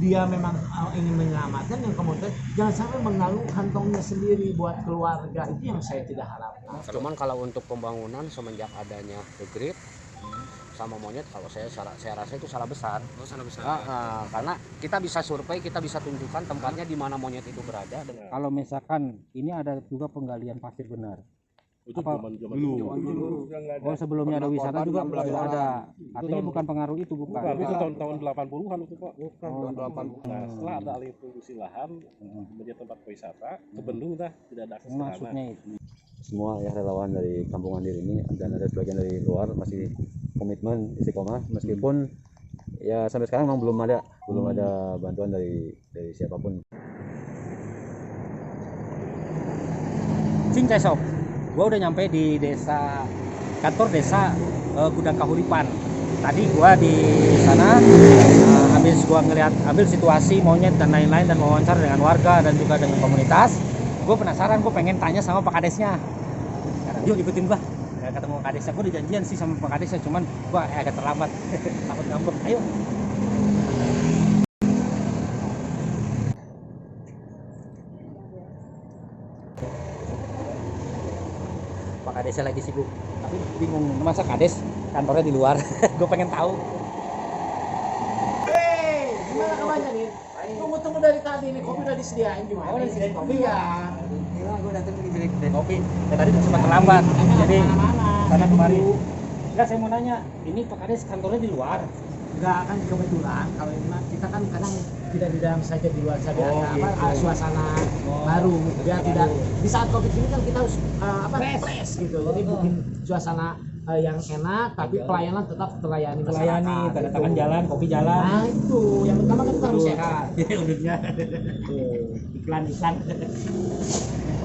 dia memang ingin menyelamatkan, yang kemudian jangan sampai mengganggu kantongnya sendiri buat keluarga. Itu yang saya tidak harapkan. Cuman kalau untuk pembangunan semenjak adanya The Grid sama monyet, kalau saya rasa itu salah besar. Oh, salah besar. Karena kita bisa survei, kita bisa tunjukkan tempatnya di mana monyet itu berada. Kalau misalkan ini ada juga penggalian pasir benar. Itu apa dulu. Oh, sebelumnya ada wisata juga ada. Artinya bukan pengaruh itu, bukan. Itu tahun 80-an itu, Pak. Tahun 80. Nah, setelah ada alih fungsi lahan menjadi tempat wisata, kebendung dah tidak ada akses ke sana. Maksudnya itu. Semua ya relawan dari Kampung Andir ini dan ada sebagian dari luar masih komitmen istiqomah meskipun ya sampai sekarang memang belum ada bantuan dari siapapun. Singkai sob, gua udah nyampe di kantor desa Gudang Kahuripan. Tadi gua di sana habis gua ambil situasi monyet dan lain-lain dan wawancara dengan warga dan juga dengan komunitas. Gue penasaran, gue pengen tanya sama Pak Kadesnya. Yuk ikutin gua. Ketemu Pak Kadesnya, gue udah janjian sih sama Pak Kadesnya, cuman gua agak terlambat. Takut ngambek. Ayo. Pak Kadesnya lagi sibuk. Tapi bingung, masa Kades kantornya di luar. Gue pengen tahu. Gimana kabarnya nih? Tunggu dari tadi nih, kopi udah disediain gimana? Oh, udah disediain kopi? Iya. Gila, gue datang ke kedai kopi. Ya tadi sempat terlambat. Jadi karena kemari. Enggak, saya mau nanya, ini Pak Kades kantornya di luar? Enggak, kan kebetulan kalau ini kita kan kadang tidak di dalam saja, di luar saja, suasana baru. Biar tidak di saat Covid ini kan kita harus fresh gitu. Jadi bikin suasana yang enak tapi pelayanan tetap terlayani masyarakat. Tanda tangan jalan, kopi jalan. Nah itu yang pertama kan kita harus sehat. Udutnya. Iklan.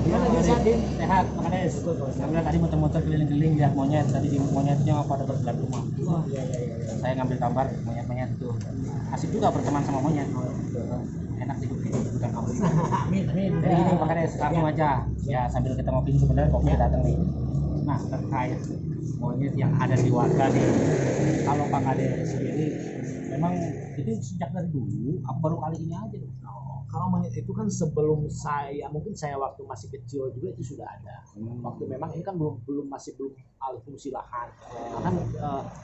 Gimana dia sehat, Din? Sehat, Pak Kades. Saya tadi muter-muter keliling-keliling lihat monyet. Tadi di monyetnya pada bergelar rumah. Iya. Saya ngambil gambar monyet-monyet itu. Asik juga berteman sama monyet. Enak hidup di Gudang Kahuripan. Amin. Jadi gini Pak Kades, langsung aja. Ya sambil kita ngopi sebenarnya kopi datang nih. Nah, terkait monyet yang ada di warga nih, kalau Pak Kades sendiri memang itu sejak dari dulu, apa baru kali ini aja? Kalau monyet itu kan sebelum mungkin saya waktu masih kecil juga itu sudah ada. Waktu memang ini kan masih belum alih fungsi lahan. Kan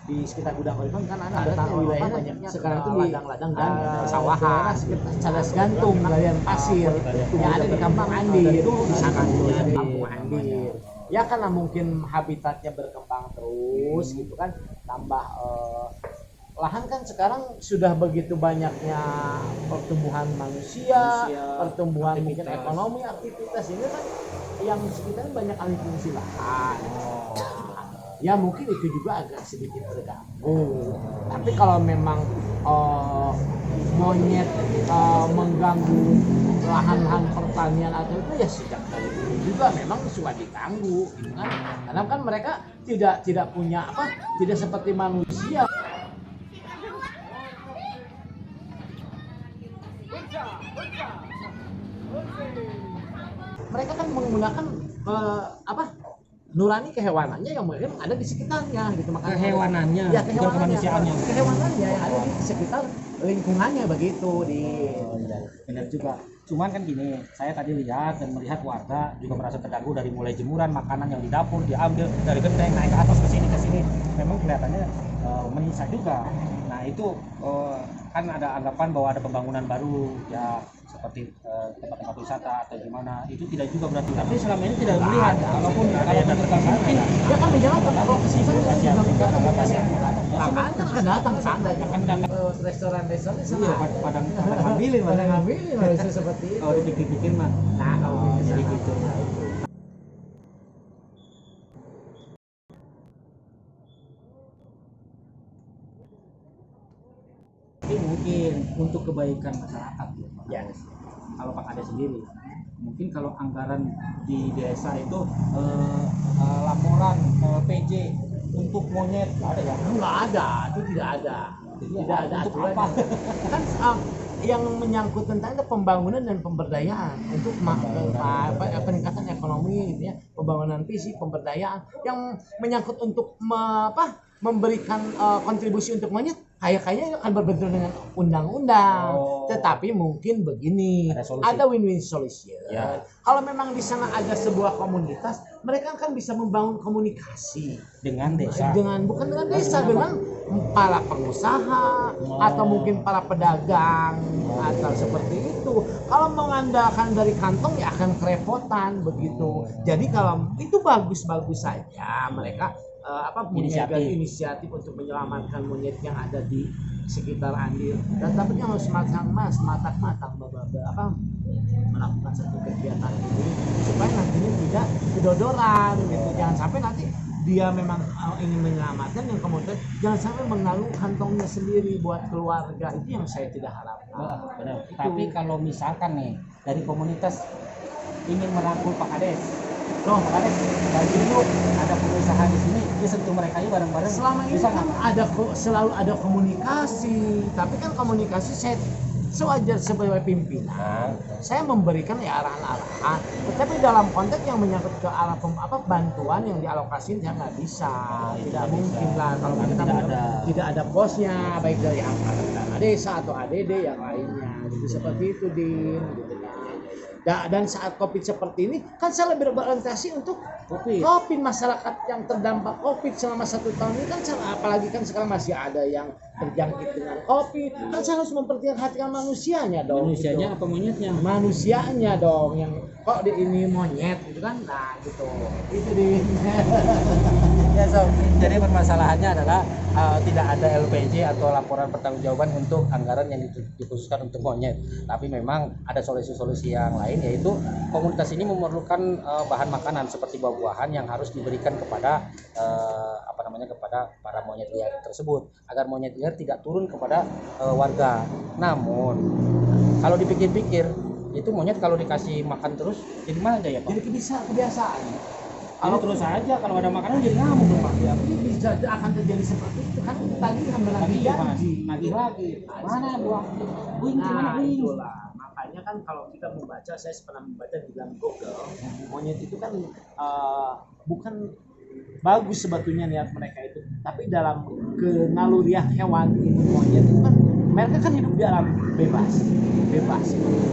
di sekitar Gudang Kahuripan kan ada wilayah banyaknya sekarang itu di ladang-ladang dan sawahan, cadas gantung, galian pasir yang ada di Kampung Andir. Di sana di Kampung Andir. Ya karena mungkin habitatnya berkembang terus gitu kan, tambah lahan kan sekarang sudah begitu banyaknya pertumbuhan manusia, pertumbuhan mungkin ekonomi, aktivitas ini kan yang sekitar banyak alih fungsi lahan. Ya mungkin itu juga agak sedikit terganggu. Tapi kalau memang monyet mengganggu lahan-lahan pertanian atau itu ya sejak dari dulu juga memang suka diganggu, gitu kan? Karena kan mereka tidak punya tidak seperti manusia. Mereka kan menggunakan nurani kehewanannya yang mungkin ada di sekitarnya gitu, makanya Kehewanannya, ya, bukan kemanusiaannya. Kehewanannya yang ada di sekitar lingkungannya begitu Benar juga. Cuman kan gini, saya tadi lihat dan melihat warga juga merasa terganggu dari mulai jemuran makanan yang di dapur diambil dari genteng naik ke atas ke sini. Memang kelihatannya menyiksa juga. Nah itu kan ada anggapan bahwa ada pembangunan baru ya seperti tempat-tempat wisata atau gimana, itu tidak juga berarti. Tapi selama ini tidak melihat, walaupun kayak terganggu mungkin ya kan di jalan kalau ke sini kan datang ke sana restoran di sana. Iya, padang ngambilin harusnya seperti itu. Kalau dipikir-pikir mah jadi gitu. Mungkin untuk kebaikan masyarakat ya. Kalau Pak Kades sendiri, mungkin kalau anggaran di desa itu laporan PJ untuk monyet ada ya? Nggak ada, itu tidak ada. Tidak ada aturan. Kan yang menyangkut tentang pembangunan dan pemberdayaan untuk peningkatan ekonomi gitu ya, pembangunan fisik, pemberdayaan yang menyangkut untuk memberikan kontribusi untuk monyet, kayaknya akan berbenturan dengan undang-undang. Oh. Tetapi mungkin begini, Ada solusi. ada win-win solution. Ya. Kalau memang di sana ada sebuah komunitas, mereka kan bisa membangun komunikasi dengan desa. bukan dengan desa, dengan para pengusaha atau mungkin para pedagang atau seperti itu. Kalau mengandalkan dari kantong ya akan kerepotan begitu. Jadi kalau itu bagus-bagus saja mereka punya inisiatif untuk menyelamatkan monyet yang ada di sekitar Andir. Dan tapi harus matang-matang melakukan satu kegiatan ini supaya nantinya tidak kedodoran gitu. Jangan sampai nanti dia memang ingin menyelamatkan yang kemudian jangan sampai mengalu kantongnya sendiri buat keluarga. Itu yang saya tidak harapkan. Benar. Tapi kalau misalkan nih dari komunitas ingin merangkul Pak Kades, Pak Kades bagi yuk ada pengusaha di sini, dia sentuh mereka yuk bareng-bareng. Selama ini bisa kan selalu ada komunikasi, tapi kan komunikasi saya sewajar sebagai pimpinan, saya memberikan ya arahan-arahan. Tetapi dalam konteks yang menyangkut ke arah bantuan yang dialokasiin saya nggak bisa, tidak mungkin lah kalau kita tidak ada bosnya, baik dari angkatan dana desa atau ADD yang lainnya, gitu seperti itu Din. Gitu. Dan saat COVID seperti ini kan saya lebih berorientasi untuk COVID masyarakat yang terdampak COVID selama 1 tahun ini kan apalagi kan sekarang masih ada yang terjangkit dengan COVID kan saya harus memperhatikan manusianya dong. Manusianya gitu. apa monyetnya? Manusianya dong yang kok ini monyet gitu kan, nah gitu itu di Ya Sob, jadi permasalahannya adalah tidak ada LPJ atau laporan pertanggungjawaban untuk anggaran yang dikhususkan untuk monyet. Tapi memang ada solusi-solusi yang lain, yaitu komunitas ini memerlukan bahan makanan seperti buah-buahan yang harus diberikan kepada kepada para monyet liar tersebut agar monyet liar tidak turun kepada warga. Namun kalau dipikir-pikir itu monyet kalau dikasih makan terus jadi mana ya Pak? jadi kebiasaan. Kalau terus aja kalau ada makanan jadi ngamuk dong Pak. Ya, bisa akan terjadi seperti itu kan tadi kan menagih janji. Nagih lagi. Mana buah? Nah, itulah. Makanya kan kalau kita membaca, saya pernah membaca di dalam Google, monyet itu kan bukan bagus sebetulnya niat mereka itu, tapi dalam kenaluriah hewan itu monyet itu kan mereka kan hidup di alam bebas.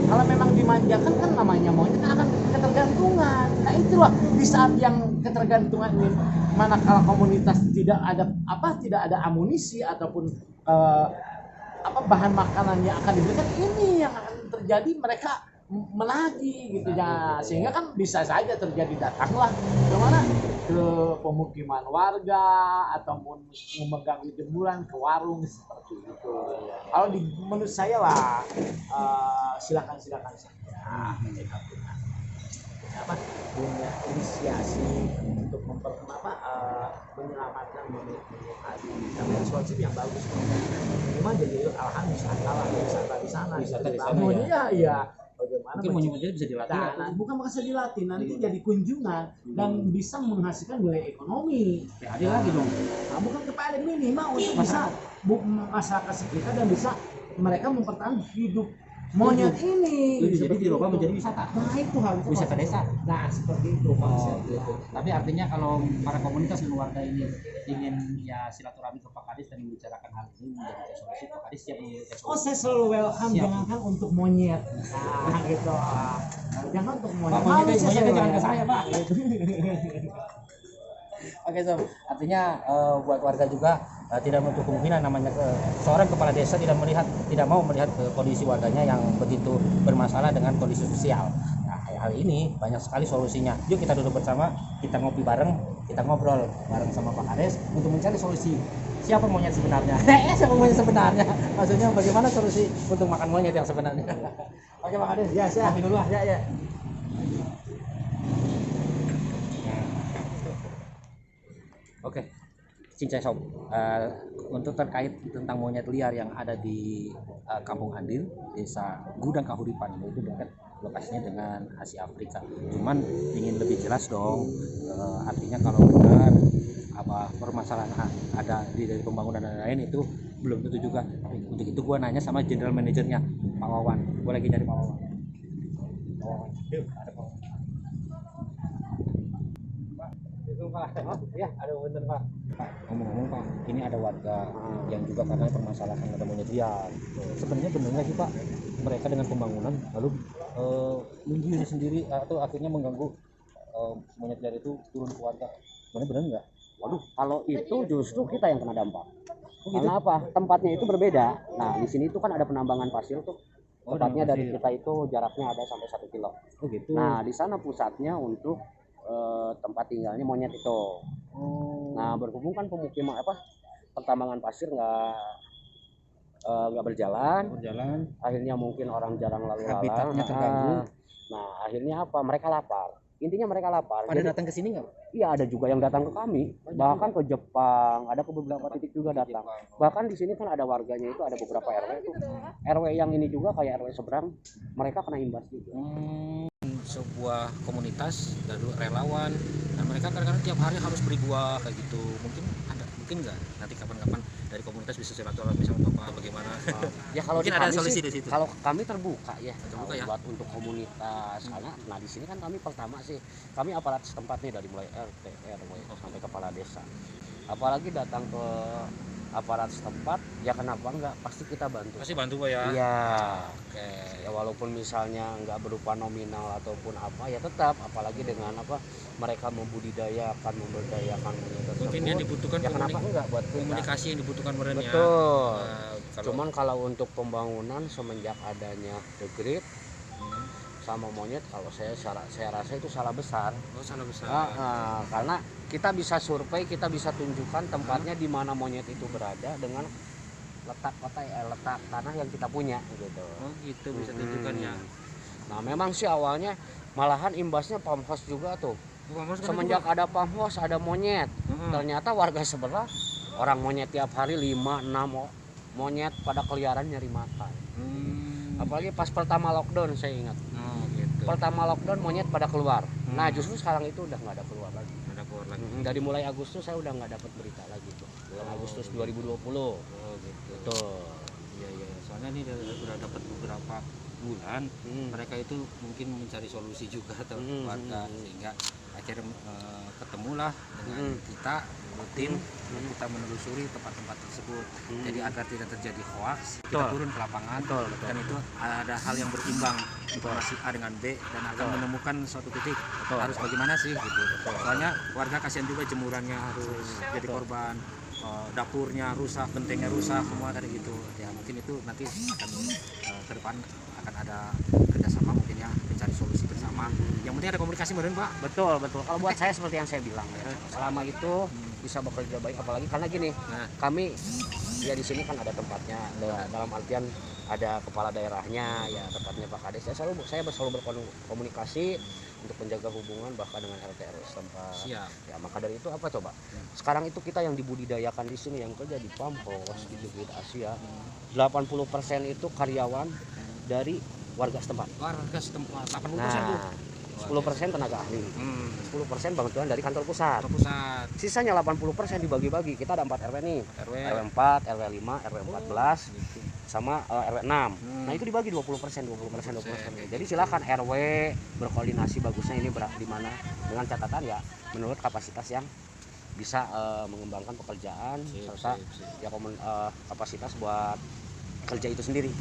Kalau memang dimanjakan kan namanya monyet akan ketergantungan. Nah itulah di saat yang ketergantungan ini, manakala komunitas tidak ada amunisi ataupun bahan makanan yang akan diberikan, ini yang akan terjadi, mereka menagih gitu ya, sehingga kan bisa saja terjadi datanglah kemana ke pemukiman warga ataupun mengganggu jemuran ke warung seperti itu. Kalau menurut saya lah silakan saja mereka punya inisiasi untuk menyelamatkan monyet tadi. Tapi responsif yang bagus memang jadi alhamdulillah wisata di sana. Iya. Bagaimana mungkin monyet bisa dilatih bukan bisa dilatih, nanti jadi kunjungan dan bisa menghasilkan nilai ekonomi. Ada lagi dong. Nah, bukan kepada minimal untuk bisa masyarakat sekitar dan bisa mereka mempertahankan hidup monyet ini. Jadi dirubah menjadi wisata. Nah itu harus wisata desa. Nah seperti itu konsepnya. Tapi artinya kalau para komunitas dan warga ini ingin ya silaturahmi ke Pak Kades dan membicarakan hal ini menjadi solusi, Pak Kades siap memberikan solusi. Saya selalu welcome, jangankan untuk monyet. Nah gitu. Jangan untuk monyet. Pak, monyetnya jangan ke saya Pak. Oke Sob, artinya buat warga juga tidak menutup kemungkinan namanya seorang kepala desa tidak mau melihat kondisi warganya yang begitu bermasalah dengan kondisi sosial. Nah, hal ini banyak sekali solusinya. Yuk kita duduk bersama, kita ngopi bareng, kita ngobrol bareng sama Pak Kades untuk mencari solusi. Siapa monyet sebenarnya? Siapa monyet sebenarnya? Maksudnya bagaimana solusi untuk makan monyet yang sebenarnya? Oke Pak Kades, ya saya dulu lah. Ya. Oke, Cincai Sob, untuk terkait tentang monyet liar yang ada di Kampung Andir, Desa Gudang Kahuripan, itu dekat lokasinya dengan Asia Afrika. Cuman ingin lebih jelas dong, artinya kalau benar permasalahan ada dari pembangunan dan lain itu belum tentu juga. Tapi untuk itu gua nanya sama general manajernya Pak Wawan. Gua lagi cari Pak Wawan. Yuk, ada Pak Wawan. Pak, ya ada bener Pak. Pak, ngomong-ngomong Pak, ini ada warga yang juga karena permasalahan ada monyet liar. Sebenarnya benar nggak sih Pak, mereka dengan pembangunan lalu menggili sendiri atau akhirnya mengganggu monyet liar itu turun ke warga? Benar nggak? Waduh, kalau itu justru kita yang kena dampak. Oh, gitu? Karena apa? Tempatnya itu berbeda. Nah, di sini itu kan ada penambangan pasir tuh. Oh, Tempatnya dengan dari pasir. kita itu jaraknya ada sampai 1 kilo. Oh gitu. Nah, di sana pusatnya untuk tempat tinggalnya monyet itu. Oh. Nah, berhubung kan pemukiman pertambangan pasir nggak berjalan, akhirnya mungkin orang jarang lalu lalang. Habitatnya terganggu. Nah, akhirnya apa? Mereka lapar. Intinya mereka lapar. Pada datang ke sini nggak? Iya, ada juga yang datang ke kami, bahkan ke Jepang, ada ke beberapa titik juga datang. Bahkan di sini kan ada warganya itu, ada beberapa RW itu. RW yang ini juga kayak RW seberang, mereka kena imbas juga. Sebuah komunitas dari relawan, dan mereka kadang-kadang tiap hari harus beri buah kayak gitu. Mungkin nggak nanti kapan-kapan dari komunitas bisa silaturahmi sama Bapak bagaimana? Ya kalau Mungkin di ada kami solusi sih, di situ. kalau kami terbuka ya, Terbuka ya? buat untuk komunitas. Karena nah di sini kan kami pertama sih, kami aparat setempat nih dari mulai RT, RW sampai kepala desa. Apalagi datang ke aparat setempat, ya kenapa enggak? Pasti kita bantu. Pasti bantu Pak ya. Iya. Oke. Ya walaupun misalnya nggak berupa nominal ataupun apa, ya tetap apalagi dengan mereka membudidayakan, memberdayakan tersebut. Mungkin yang dibutuhkan ya kenapa enggak buat kita? komunikasi yang dibutuhkan meren ya. Betul. Kalau Cuman kalau untuk pembangunan semenjak adanya The Grid sama monyet, kalau saya rasa itu salah besar. salah besar. Karena kita bisa survei, kita bisa tunjukkan tempatnya di mana monyet itu berada dengan letak tanah yang kita punya gitu. Oh gitu, bisa tunjukkan ya. Nah memang sih awalnya malahan imbasnya pamhos juga tuh. Semenjak ada pamhos ada monyet, ternyata warga sebelah orang monyet tiap hari 5-6 monyet pada keliaran nyari makan. Apalagi pas pertama lockdown saya ingat. Oh gitu. Pertama lockdown monyet pada keluar. Nah justru sekarang itu udah nggak ada keluar lagi. Ada keluar lagi. Dari mulai Agustus saya udah nggak dapat berita lagi tuh. Bulan Agustus 2020. Oh gitu. Betul. Iya. Soalnya ini udah dapat beberapa bulan, mereka itu mungkin mencari solusi juga atau warga, sehingga akhirnya ketemulah dengan kita rutin kita menelusuri tempat-tempat tersebut. Jadi agar tidak terjadi hoax, kita turun ke lapangan dan itu ada hal yang berimbang, informasi A dengan B dan akan menemukan suatu titik harus bagaimana sih gitu. Soalnya warga kasihan juga jemurannya harus jadi korban. Dapurnya rusak, gentengnya rusak, semua dari gitu. Ya mungkin itu nanti akan ke depan akan ada kerjasama mungkin ya, mencari solusi bersama. Yang penting ada komunikasi benar Pak. Betul. Kalau buat saya seperti yang saya bilang ya, selama itu bisa bekerja baik, apalagi karena gini, kami ya di sini kan ada tempatnya, dalam artian ada kepala daerahnya, ya tempatnya Pak Kades. Saya selalu berkomunikasi untuk menjaga hubungan bahkan dengan RT RW setempat. Siap. Ya maka dari itu apa coba? Sekarang itu kita yang dibudidayakan di sini, yang kerja di Pamhos di Grid Asia, 80% itu karyawan dari warga setempat. Warga setempat 80% Bu. Nah, 10% tenaga ahli, 10% bantuan dari kantor pusat. Pusat. Sisanya 80% dibagi-bagi. Kita ada 4 RW nih. RW. RW 4, RW 5, RW 14 sama RW 6. Nah, itu dibagi 20%. Jadi silakan RW berkoordinasi bagusnya ini di mana dengan catatan ya menurut kapasitas yang bisa mengembangkan pekerjaan serta ya kapasitas buat kerja itu sendiri.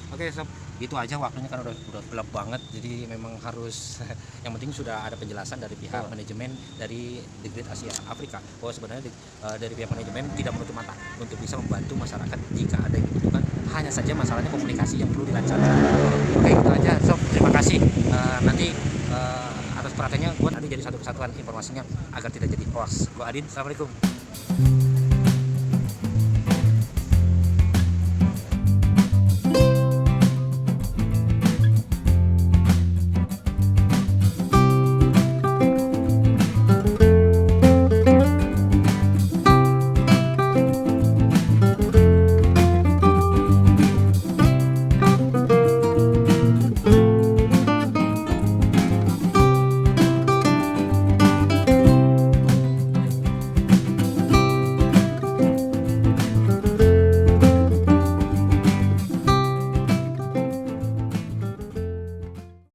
Oke sob, itu aja waktunya kan udah gelap banget, jadi memang harus yang penting sudah ada penjelasan dari pihak manajemen dari The Grid Asia Afrika bahwa sebenarnya dari pihak manajemen tidak menutup mata untuk bisa membantu masyarakat jika ada yang dibutuhkan, hanya saja masalahnya komunikasi yang perlu dilancarkan. Oke, itu aja sob, terima kasih. Nanti atas perhatiannya gue nanti jadi satu kesatuan informasinya agar tidak jadi hoax. Gue Adin, assalamualaikum.